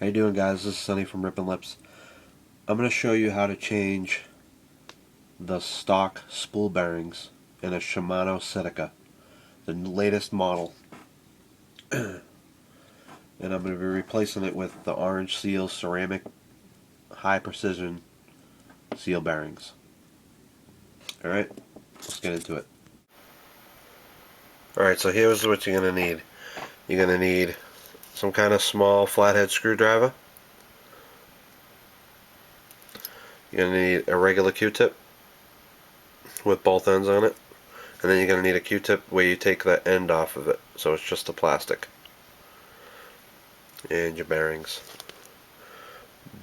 How you doing, guys? This is Sonny from TeamRippnLipz1. I'm going to show you how to change the stock spool bearings in a Shimano Citica, the latest model. And I'm going to be replacing it with the orange seal ceramic high precision seal bearings. Alright, let's get into it. Alright, so here's what you're going to need. You're going to need some kind of small flathead screwdriver. You're going to need a regular Q-tip with both ends on it, and then you're going to need a Q-tip where you take the end off of it, so it's just the plastic. And your bearings.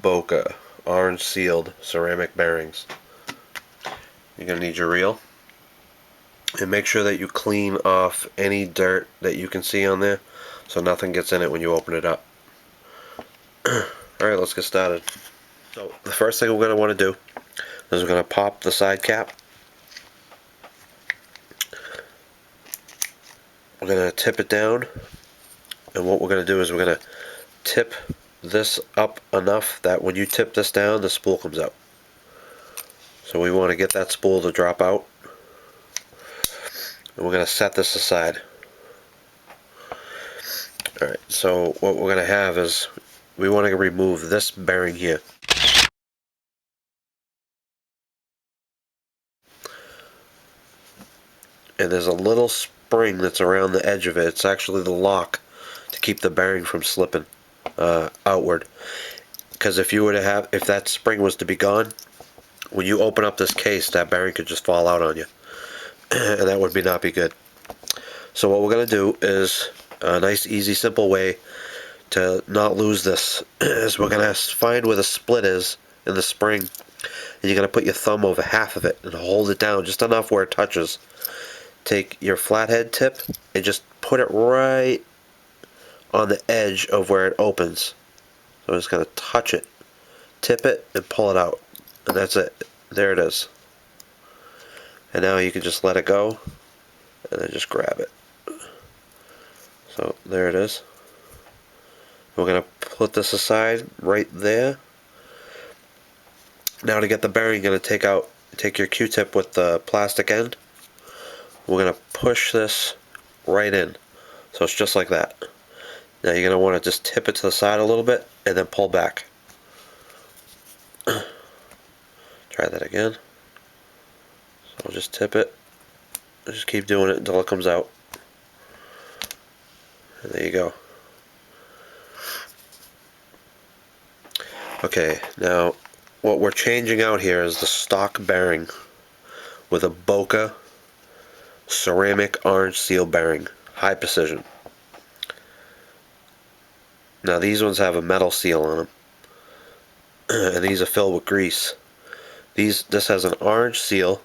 Boca orange sealed ceramic bearings. You're going to need your reel, and make sure that you clean off any dirt that you can see on there so nothing gets in it when you open it up. Alright, let's get started. So the first thing we're going to want to do is we're going to pop the side cap. We're going to tip it down, and what we're going to do is we're going to tip this up enough that when you tip this down, the spool comes out. So we want to get that spool to drop out, and we're going to set this aside. Alright, so what we're going to have is we want to remove this bearing here. And there's a little spring that's around the edge of it. It's actually the lock to keep the bearing from slipping outward. Because if that spring was to be gone, when you open up this case, that bearing could just fall out on you, and that would not be good. So what we're going to do is a nice, easy, simple way to not lose this is we're going to find where the split is in the spring, and you're going to put your thumb over half of it and hold it down just enough where it touches. Take your flathead tip and just put it right on the edge of where it opens. So I'm just going to touch it, tip it, and pull it out. And that's it. There it is. And now you can just let it go and then just grab it. So there it is. We're going to put this aside right there. Now to get the bearing, you're going to take your Q-tip with the plastic end. We're going to push this right in. So it's just like that. Now you're going to want to just tip it to the side a little bit and then pull back. Try that again. So we'll just tip it. Just keep doing it until it comes out. And there you go. Okay, now what we're changing out here is the stock bearing with a Boca ceramic orange seal bearing, high precision. Now these ones have a metal seal on them, and these are filled with grease. This has an orange seal,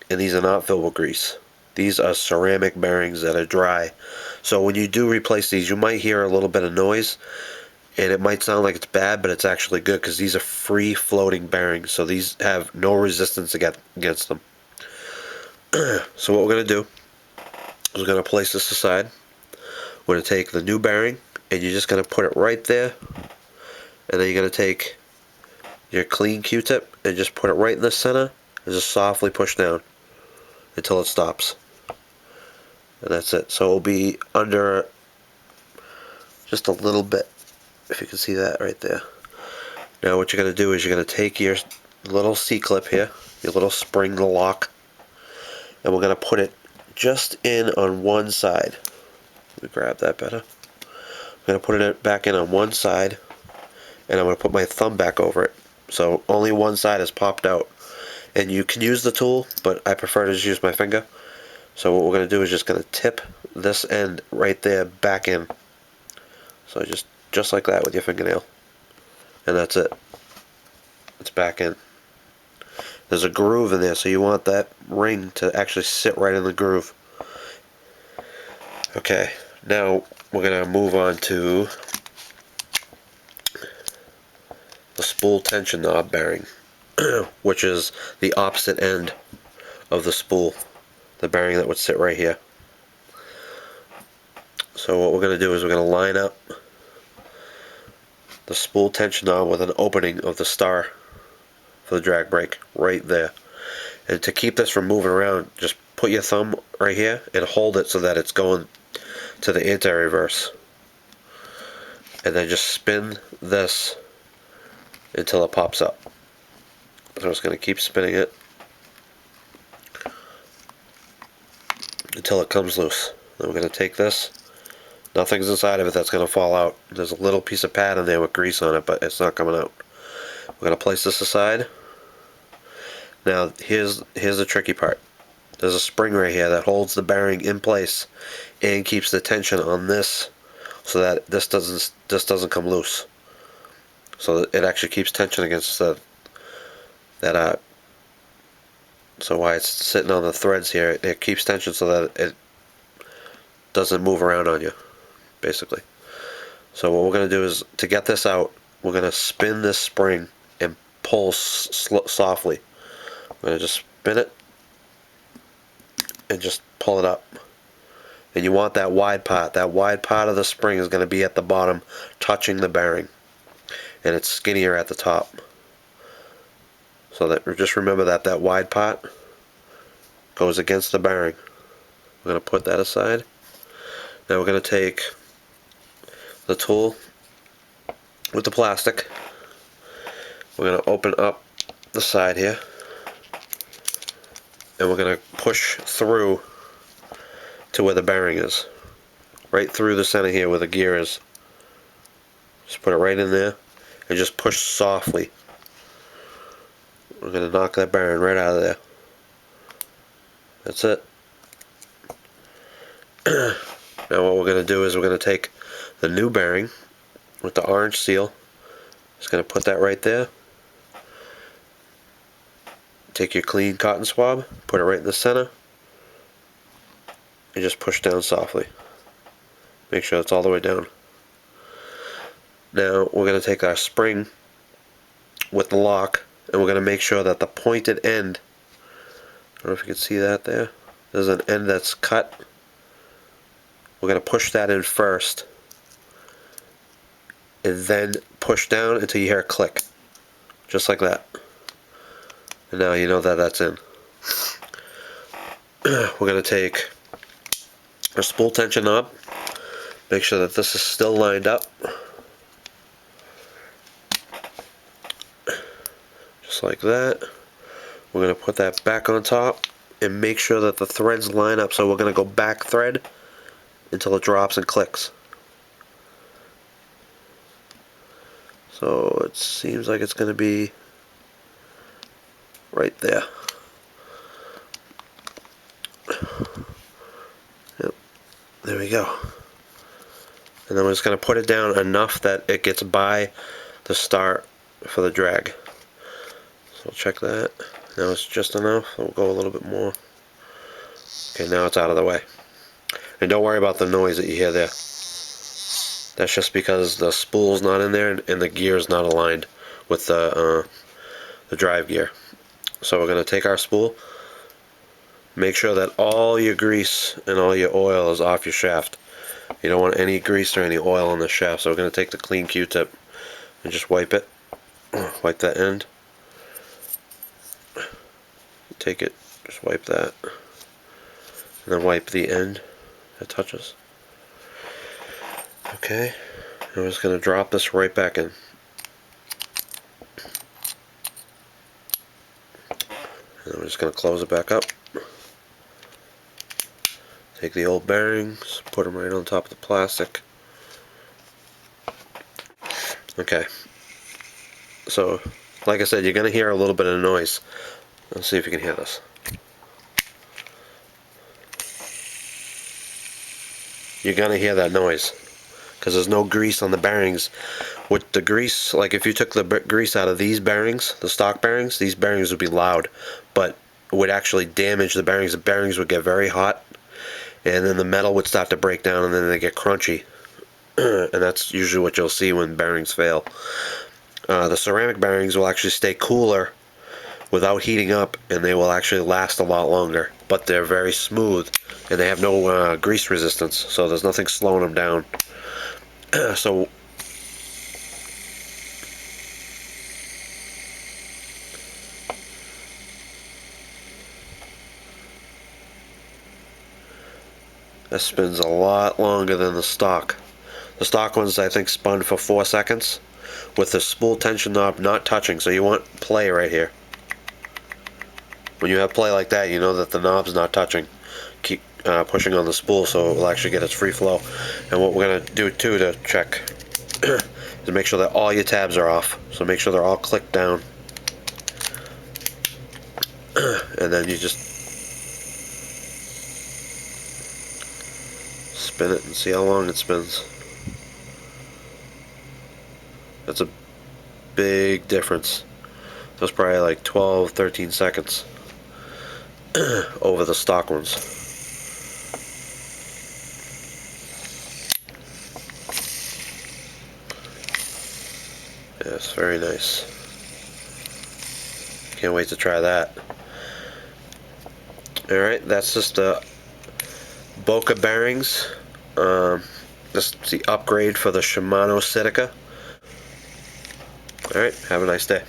and these are not filled with grease. These are ceramic bearings that are dry. So when you do replace these, you might hear a little bit of noise, and it might sound like it's bad, but it's actually good because these are free floating bearings, so these have no resistance against them. So what we're going to do is we're going to place this aside. We're going to take the new bearing, and you're just going to put it right there, and then you're going to take your clean Q-tip and just put it right in the center and just softly push down until it stops. And that's it. So it'll be under just a little bit, if you can see that right there. Now what you're going to do is you're going to take your little C-clip here, your little spring lock, and we're going to put it just in on one side. Let me grab that better. I'm going to put it back in on one side, and I'm going to put my thumb back over it. So only one side is popped out. And you can use the tool, but I prefer to just use my finger. So what we're going to do is just going to tip this end right there back in. So just like that with your fingernail. And that's it. It's back in. There's a groove in there, so you want that ring to actually sit right in the groove. Okay, now we're going to move on to the spool tension knob bearing, which is the opposite end of the spool, the bearing that would sit right here. So what we're going to do is we're going to line up the spool tension knob with an opening of the star for the drag brake right there. And to keep this from moving around, just put your thumb right here and hold it so that it's going to the anti-reverse. And then just spin this until it pops up. So it's going to keep spinning it until it comes loose. Then we're going to take this. Nothing's inside of it that's going to fall out. There's a little piece of pad in there with grease on it, but it's not coming out. We're going to place this aside. Now here's the tricky part. There's a spring right here that holds the bearing in place and keeps the tension on this so that this doesn't come loose. So that it actually keeps tension against so while it's sitting on the threads here, it keeps tension so that it doesn't move around on you, basically. So what we're going to do is, to get this out, we're going to spin this spring and pull softly. We're going to just spin it and just pull it up. And you want that wide part. That wide part of the spring is going to be at the bottom, touching the bearing. And it's skinnier at the top. So that, just remember that wide part goes against the bearing. We're going to put that aside. Now we're going to take the tool with the plastic. We're going to open up the side here. And we're going to push through to where the bearing is. Right through the center here where the gear is. Just put it right in there and just push softly. We're going to knock that bearing right out of there. That's it. Now what we're going to do is we're going to take the new bearing with the orange seal. Just going to put that right there. Take your clean cotton swab, put it right in the center, and just push down softly. Make sure it's all the way down. Now we're going to take our spring with the lock, and we're going to make sure that the pointed end, I don't know if you can see that there, there's an end that's cut. We're going to push that in first, and then push down until you hear a click, just like that. And now you know that that's in. We're going to take our spool tension knob, make sure that this is still lined up, just like that. We're going to put that back on top and make sure that the threads line up. So we're going to go back thread until it drops and clicks. So it seems like it's going to be right there. Yep. There we go. And then we're just going to put it down enough that it gets by the start for the drag. So check that. Now it's just enough. We'll go a little bit more. Okay, now it's out of the way. And don't worry about the noise that you hear there. That's just because the spool's not in there and the gear's not aligned with the drive gear. So we're going to take our spool, make sure that all your grease and all your oil is off your shaft. You don't want any grease or any oil on the shaft, so we're going to take the clean Q-tip and just wipe it. Wipe that end. Take it, just wipe that. And then wipe the end that touches. Okay, and we're just going to drop this right back in. And then we're just going to close it back up. Take the old bearings, put them right on top of the plastic. Okay, so like I said, you're going to hear a little bit of noise. Let's see if you can hear this. You're going to hear that noise because there's no grease on the bearings. With the grease, like if you took the grease out of these bearings, the stock bearings, these bearings would be loud, but it would actually damage the bearings. The bearings would get very hot, and then the metal would start to break down, and then they get crunchy. And that's usually what you'll see when bearings fail. The ceramic bearings will actually stay cooler without heating up, and they will actually last a lot longer, but they're very smooth, and they have no grease resistance, so there's nothing slowing them down. So That spins a lot longer than the stock. The stock ones I think spun for 4 seconds with the spool tension knob not touching, so you want play right here. When you have play like that, you know that the knob's not touching. Keep pushing on the spool so it will actually get its free flow. And what we're going to do too to check is make sure that all your tabs are off. So make sure they're all clicked down. And then you just spin it and see how long it spins. That's a big difference. That's probably like 12, 13 seconds over the stock ones. Yes, very nice. Can't wait to try that. Alright, that's just the Boca bearings. This is the upgrade for the Shimano Citica. Alright, have a nice day.